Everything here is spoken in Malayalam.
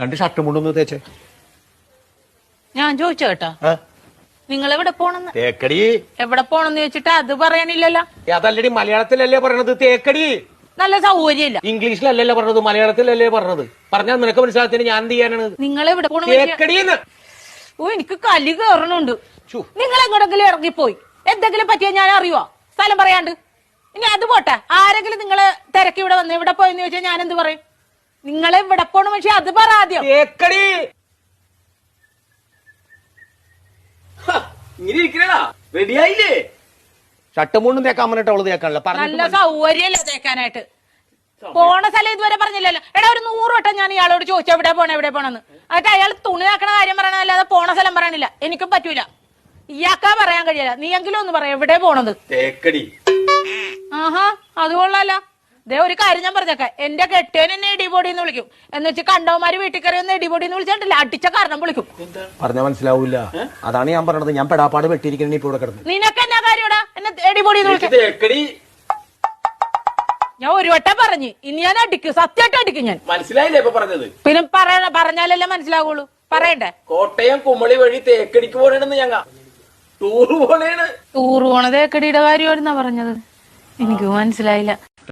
രണ്ട് ഷർട്ടും കൊണ്ടൊന്ന് തേച്ചേ. ഞാൻ ചോദിച്ചു കേട്ടാ, നിങ്ങൾ എവിടെ പോണെന്ന്? തേക്കടി. എവിടെ പോണെന്ന് ചോദിച്ചിട്ട് അത് പറയാനില്ലല്ലോ. അതല്ലടി, മലയാളത്തിലല്ലേ പറയണത് തേക്കടി. നല്ല സൗകര്യമില്ല. ഇംഗ്ലീഷിലല്ലല്ലോ പറഞ്ഞത്, മലയാളത്തിലല്ലേ പറഞ്ഞത്. പറഞ്ഞാൽ നിനക്ക് മനസ്സിലാകത്തിന് ഞാൻ എന്ത് ചെയ്യാനാണ്? നിങ്ങൾ എവിടെ പോണ? തേക്കടിന്ന്. ഓ, എനിക്ക് കലി കയറണുണ്ട്. നിങ്ങൾ എങ്ങോട്ടെങ്കിലും ഇറങ്ങിപ്പോയി എന്തെങ്കിലും പറ്റിയാ ഞാൻ അറിയുവോ? സ്ഥലം പറയാണ്ട്. ഇനി അത് പോട്ടെ, ആരെങ്കിലും നിങ്ങള് തിരക്കി ഇവിടെ വന്ന് ഇവിടെ പോയെന്ന് ചോദിച്ചാൽ ഞാൻ എന്ത് പറയും? നിങ്ങളെ ഇവിടെ പോണ പക്ഷെ അത് പറ ആദ്യം. തേക്കടി. ഇങ്ങനെ ഇരിക്കണ റെഡിയായില്ലേ? ഷർട്ടും കൊണ്ടും തേക്കാൻ പറഞ്ഞിട്ട് അവള് തേക്കാനല്ല. നല്ല സൗകര്യല്ല തേക്കാനായിട്ട്. പോണ സ്ഥലം ഇതുവരെ പറഞ്ഞില്ലല്ലോ. എടാ, ഒരു 100 വട്ടം ഞാൻ ഇയാളോട് ചോദിച്ചു എവിടെ പോണെന്ന്. എന്നിട്ട് അയാൾ തുണി നാക്കണ കാര്യം പറയണല്ലാതെ പോണ സ്ഥലം പറയണില്ല. എനിക്കും പറ്റൂല. ഇയാൾക്കാ പറയാൻ കഴിയില്ല. നീ എങ്കിലും ഒന്ന് പറയാം എവിടെ പോണത്. തേക്കടി. ആഹാ, അത് കൊള്ളാലോ. ദേ ഒരു കാര്യം ഞാൻ പറഞ്ഞേക്കാം, എന്റെ കെട്ടിയൻ എന്നെ ഇടിപൊടി എന്ന് വിളിക്കും. എന്ന് വെച്ച് കണ്ടവന്മാര് വീട്ടിൽ കയറി ഒന്ന് ഇടിപൊടി എന്ന് വിളിച്ചിട്ടില്ല, അടിച്ച കാരണം വിളിക്കും. പറഞ്ഞാൽ മനസ്സിലാവൂല. അതാണ് ഞാൻ പറഞ്ഞത്. ഞാൻ പെടാപ്പാട് വെട്ടിയിരിക്കണ ഇപ്പൊ ഇവിടെ കിടന്നു. നിനക്ക് എന്നാ കാര്യടാ എന്നെ ഇടിപൊടി എന്ന് വിളിക്കും? തേക്കടി. ഞാൻ ഒരു വട്ടം പറഞ്ഞു, ഇനി ഞാൻ അടിക്കും, സത്യമായിട്ട് അടിക്കും ഞാൻ. മനസ്സിലായില്ലേ ഇപ്പൊ പറഞ്ഞത്? പിന്നെ പറഞ്ഞാലല്ലേ മനസ്സിലാവുള്ളൂ. പറയണ്ടേ? കോട്ടയം കുമളി വഴി തേക്കടിക്ക് പോണേണെന്ന് ഞങ്ങ ടൂറ് പോണേണ്. ടൂറ് പോണത് തേക്കടിയുടെ കാര്യമായിരുന്നാ പറഞ്ഞത്. എനിക്ക് മനസ്സിലായില്ല.